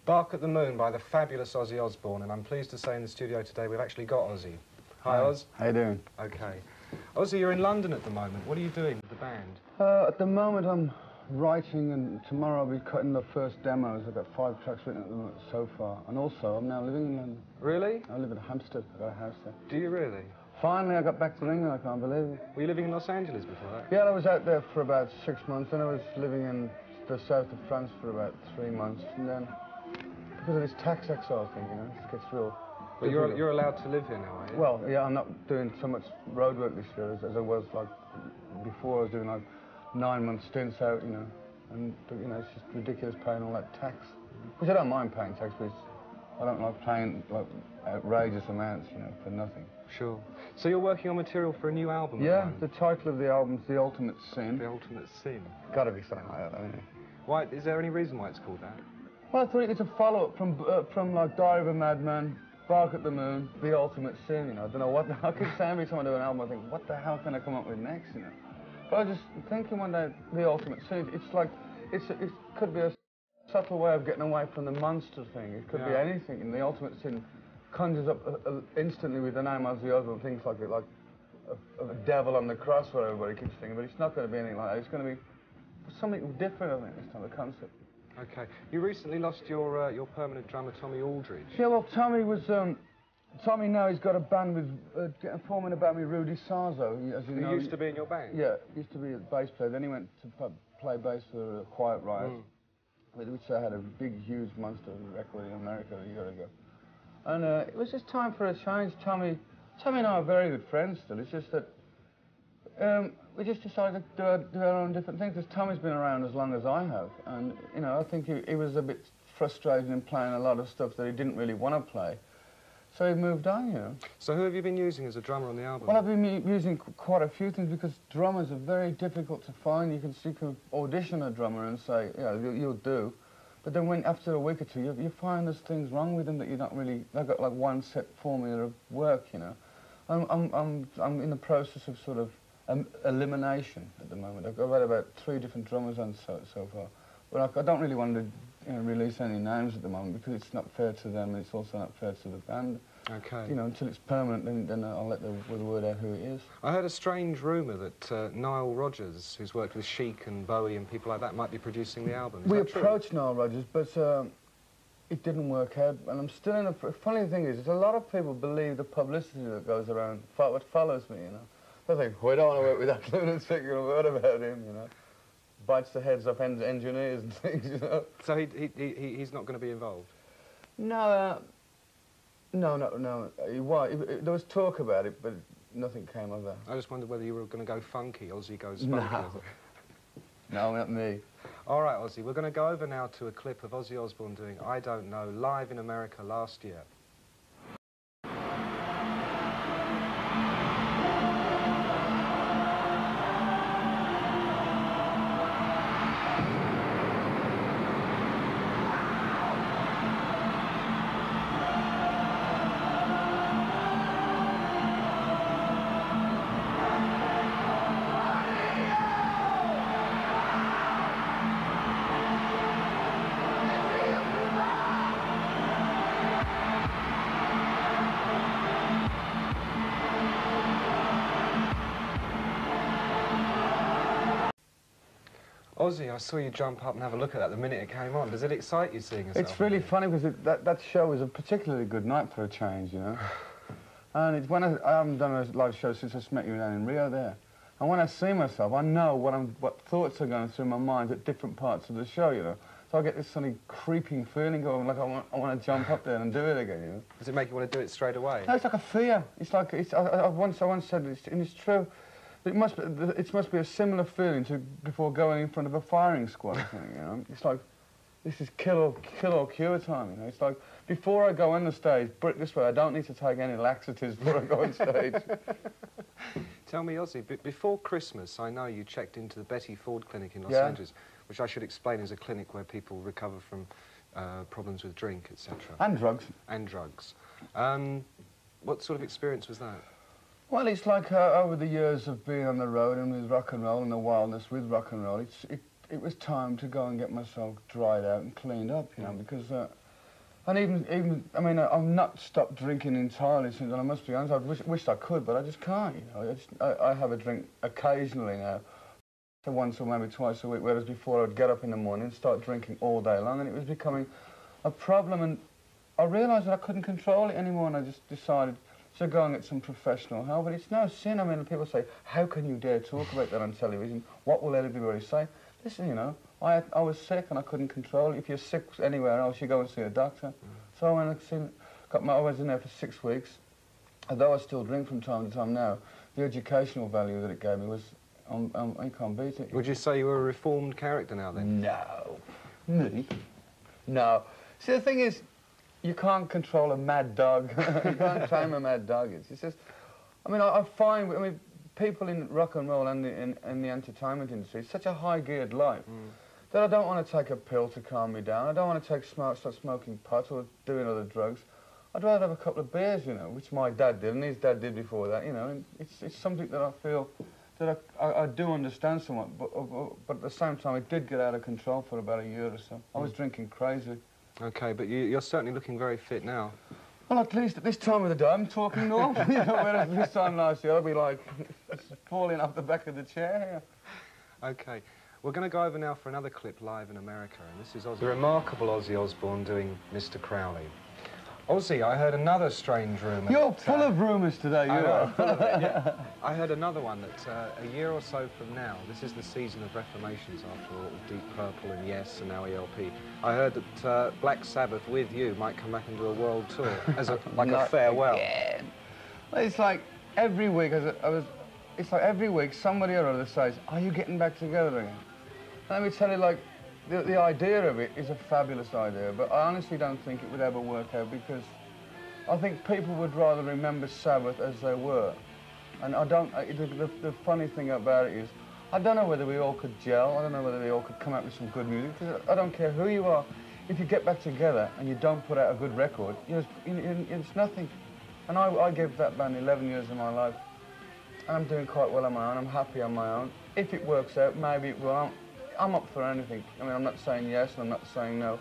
Bark at the Moon by the fabulous Ozzy Osbourne, and I'm pleased to say in the studio today we've actually got Ozzy. Hi, Oz. How you doing? Okay. Ozzy, you're in London at the moment. What are you doing with the band? At the moment I'm writing, and tomorrow I'll be cutting the first demos. I've got 5 tracks written at the moment so far. And also, I'm now living in London. Really? I live in Hampstead. I've got a house there. Do you really? Finally, I got back to England. I can't believe it. Were you living in Los Angeles before that? Yeah, I was out there for about 6 months, and I was living in the south of France for about 3 months. And then, because of this tax exile thing, you know, it gets real. But you're allowed to live here now, are you? Well, yeah, I'm not doing so much road work this year as I was like before. I was doing like 9-month stints out, you know, and you know, it's just ridiculous paying all that tax. Which I don't mind paying tax, but I don't like paying like outrageous amounts, you know, for nothing. Sure. So you're working on material for a new album? Yeah, the title of the album's The Ultimate Sin. The Ultimate Sin. Got to be something like that, isn't it? Why? Is there any reason why it's called that? Well, I thought it's a follow-up from like Diary of a Madman, Bark at the Moon, The Ultimate Sin, you know. I don't know what, I keep saying every time I do an album, I think, what the hell can I come up with next, you know? But I was just thinking one day, The Ultimate Sin, it's like, it could be a subtle way of getting away from the monster thing. It could be anything, and The Ultimate Sin conjures up instantly with the name Ozzy Osbourne, things like a devil on the cross, what everybody keeps thinking, but it's not going to be anything like that. It's going to be something different, I think, this time, the concept. Okay. You recently lost your permanent drummer, Tommy Aldridge. Yeah, well, Tommy was... Tommy now he's got a band with... forming a band with Rudy Sarzo, as you know. He used to be in your band? Yeah, he used to be a bass player. Then he went to play bass for Quiet Riot, which they had a big, huge monster record in America a year ago. And it was just time for a change. Tommy and I are very good friends still. It's just that we just decided to do our own different things, because Tommy's been around as long as I have. And, you know, I think he was a bit frustrated in playing a lot of stuff that he didn't really want to play. So he moved on, you know. So who have you been using as a drummer on the album? Well, I've been using quite a few things, because drummers are very difficult to find. You can audition a drummer and say, yeah, you'll do. But then after a week or two, you find there's things wrong with them that you're not really... They've got like one set formula of work, you know. I'm in the process of sort of elimination at the moment. I've had about 3 different drummers on so far. But I don't really want to release any names at the moment, because it's not fair to them, and it's also not fair to the band. Okay. You know, until it's permanent, then I'll let the word out who it is. I heard a strange rumour that Nile Rodgers, who's worked with Chic and Bowie and people like that, might be producing the album. Is we that approached true? Nile Rodgers, but it didn't work out, and I'm still in a... Funny thing is, a lot of people believe the publicity that goes around what follows me, you know. They think, we don't want to work with that lunatic, you know, what about him, you know. Bites the heads off engineers and things, you know. So he's not going to be involved? No, no. There was talk about it, but nothing came of that. I just wondered whether you were going to go funky. Ozzy goes funky. No, not me. All right, Ozzy, we're going to go over now to a clip of Ozzy Osbourne doing I Don't Know live in America last year. Ozzy, I saw you jump up and have a look at that the minute it came on. Does it excite you seeing yourself? It's really funny, because that show was a particularly good night for a change, you know. And it's when I haven't done a live show since I met you down in Rio there. And when I see myself, I know what thoughts are going through my mind at different parts of the show, you know. So I get this sort of creeping feeling going, like I want to jump up there and do it again, you know. Does it make you want to do it straight away? No, it's like a fear. It's like, I once said, and it's true, it must be a similar feeling to before going in front of a firing squad thing, you know. It's like, this is kill or cure time, you know. It's like, before I go on the stage, put it this way, I don't need to take any laxatives before I go on stage. Tell me, Ozzy, before Christmas, I know you checked into the Betty Ford Clinic in Los Angeles, which I should explain is a clinic where people recover from problems with drink, etc. And drugs. And drugs. What sort of experience was that? Well, it's like over the years of being on the road and with rock and roll and the wildness with rock and roll, it was time to go and get myself dried out and cleaned up, you know, because And even, I mean, I've not stopped drinking entirely since, and I must be honest, I wished I could, but I just can't, you know. I have a drink occasionally now, so once or maybe twice a week, whereas before I'd get up in the morning and start drinking all day long, and it was becoming a problem, and I realised that I couldn't control it anymore, and I just decided to go and get some professional help. But it's no sin. I mean, people say, how can you dare talk about that on television? What will everybody say? Listen, you know, I was sick and I couldn't control it. If you're sick anywhere else, you go and see a doctor. So I went and I was in there for 6 weeks. Although I still drink from time to time now, the educational value that it gave me was, I can't beat it. Would you say you were a reformed character now then? No. Me? No. See, the thing is, you can't control a mad dog. You can't tame a mad dog. It's just, I mean, I find, I mean, people in rock and roll and in the entertainment industry, it's such a high-geared life that I don't want to take a pill to calm me down. I don't want to start smoking pot or doing other drugs. I'd rather have a couple of beers, you know, which my dad did and his dad did before that, you know. And it's something that I feel that I do understand somewhat, but at the same time, it did get out of control for about a year or so. I was drinking crazy. OK, but you're certainly looking very fit now. Well, at least at this time of the day, I'm talking normal. You know, whereas this time last year, I'd be like falling off the back of the chair here. OK. We're going to go over now for another clip live in America, and this is the remarkable Ozzy Osbourne doing Mr. Crowley. Ozzy, I heard another strange rumour. You're full of rumours today, you are. Full of it, yeah. I heard another one that a year or so from now, this is the season of reformations after all, Deep Purple and Yes and now ELP. I heard that Black Sabbath with you might come back and do a world tour as a farewell. Again. Well, it's like every week, it's like every week somebody or other says, are you getting back together again? Let me tell you, like, the idea of it is a fabulous idea, but I honestly don't think it would ever work out because I think people would rather remember Sabbath as they were. And I don't, the funny thing about it is, I don't know whether we all could gel, I don't know whether we all could come up with some good music, because I don't care who you are, if you get back together and you don't put out a good record, it's nothing. And I gave that band 11 years of my life, and I'm doing quite well on my own, I'm happy on my own. If it works out, maybe it will. I'm up for anything. I mean, I'm not saying yes and I'm not saying no,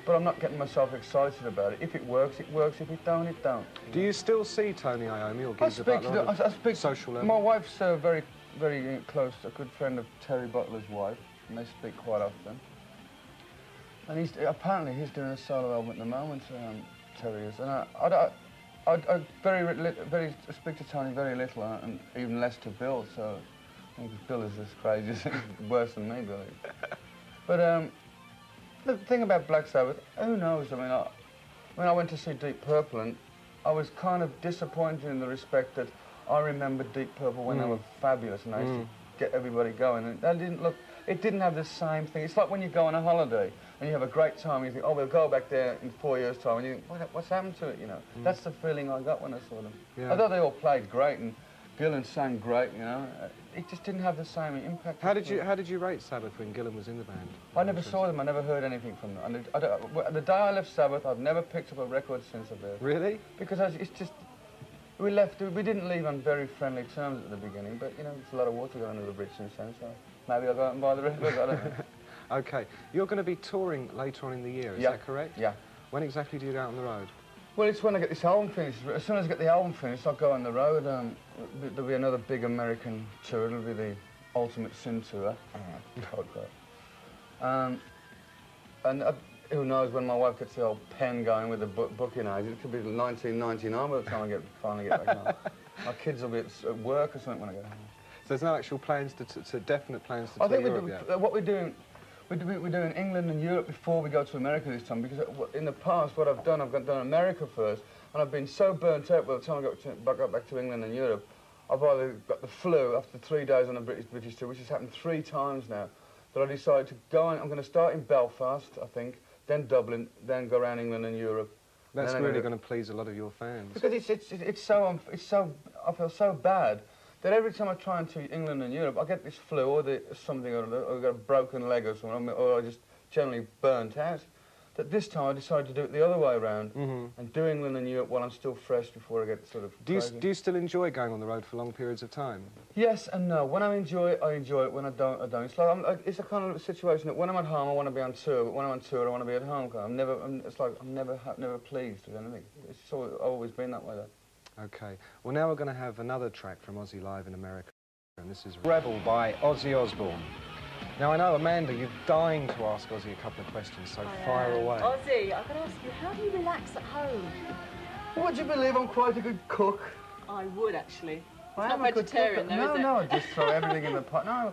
but I'm not getting myself excited about it. If it works, it works. If it don't, it don't. Do you still see Tony Iommi or gigs about I speak social level? My wife's very, very close, a good friend of Terry Butler's wife, and they speak quite often. And apparently he's doing a solo album at the moment, Terry is. And I speak to Tony very little, and even less to Bill, so I think Bill is as crazy, worse than me, Bill. But the thing about Black Sabbath, who knows? I mean, I went to see Deep Purple, and I was kind of disappointed in the respect that I remember Deep Purple when they were fabulous, and I used to get everybody going, and that didn't look. It didn't have the same thing. It's like when you go on a holiday and you have a great time, and you think, oh, we'll go back there in 4 years' time, and you think, what's happened to it, you know? That's the feeling I got when I saw them. Yeah. Although they all played great, and Gillan sang great, you know, it just didn't have the same impact. How did you rate Sabbath when Gillan was in the band? I never saw them. I never heard anything from them. And the day I left Sabbath, I've never picked up a record since I've heard. Really? Because it's just we didn't leave on very friendly terms at the beginning, but you know, it's a lot of water going under the bridge since then. So maybe I'll go out and buy the record. I don't know. Okay, you're going to be touring later on in the year. Is that correct? Yeah. When exactly do you get out on the road? Well, it's when I get this album finished. As soon as I get the album finished, I'll go on the road. There'll be another big American tour. It'll be the Ultimate Sin Tour. And who knows when my wife gets the old pen going with the booking agent. It could be 1999 by the time I finally get back home. My kids will be at work or something when I get home. So there's no actual plans definite plans to tour Europe yet? What we're doing, we're doing England and Europe before we go to America this time, because in the past what I've done America first, and I've been so burnt out by the time I got back to England and Europe, I've either got the flu after 3 days on a British tour, which has happened 3 times now, that I decided to go on. I'm going to start in Belfast, I think, then Dublin, then go around England and Europe. That's really going to please a lot of your fans. Because I feel so bad that every time I try and tour England and Europe, I get this flu or something or other, or I got a broken leg or something, or I just generally burnt out. that this time I decided to do it the other way around and do England and Europe while I'm still fresh before I get sort of Do you still enjoy going on the road for long periods of time? Yes and no. When I enjoy it, I enjoy it. When I don't, I don't. It's like it's a kind of situation that when I'm at home, I want to be on tour, but when I'm on tour, I want to be at home. It's like I'm never pleased with anything. It's always been that way, though. Okay. Well, now we're going to have another track from Ozzy live in America, and this is Rebel by Ozzy Osbourne. Now, I know, Amanda, you're dying to ask Ozzy a couple of questions, so fire away. Ozzy, I've got to ask you, how do you relax at home? Would you believe I'm quite a good cook? I would, actually. I It's not vegetarian, though, is it? No, I just throw everything in the pot. No,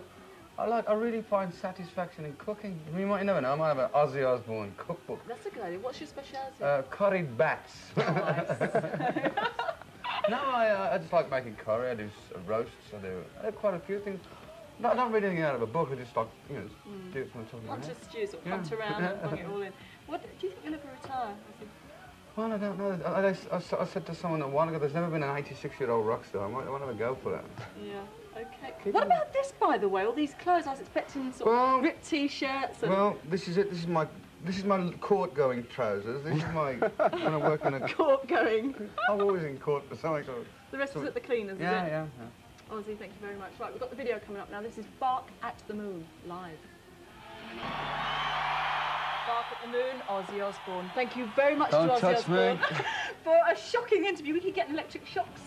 I really find satisfaction in cooking. I mean, you never know, I might have an Ozzy Osbourne cookbook. That's a good idea. What's your speciality? Curried bats. Oh, nice. No, I just like making curry. I do roasts. I do quite a few things. I don't read anything out of a book. I just like, you know, do it from the top of my head. Bunch of stews or pumped around and bung it all in. What do you think you'll ever retire? Well, I don't know. I said to someone a while ago, there's never been an 86-year-old rock star. I want to have a go for that. Yeah, okay. What about this, by the way? All these clothes, I was expecting sort of ripped T-shirts. Well, this is it. This is my court-going trousers. This is my when I work in a court-going. I'm always in court for something. The rest is at the cleaners, is it? Yeah. Ozzy, thank you very much. Right, we've got the video coming up now. This is Bark at the Moon, live. Bark at the Moon, Ozzy Osbourne. Thank you very much to Ozzy Osbourne for a shocking interview. We keep getting electric shocks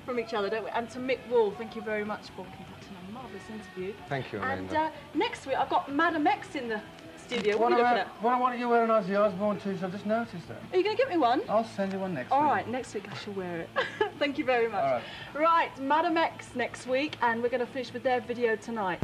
from each other, don't we? And to Mick Wall, thank you very much for conducting a marvellous interview. Thank you, Amanda. And next week, I've got Madam X in the studio. What are you looking at? Why don't you wear an Ozzy Osbourne t-shirt? I've just noticed that. Are you going to get me one? I'll send you one next week. All right, next week I shall wear it. Thank you very much. All right. Right, Madam X next week, and we're going to finish with their video tonight.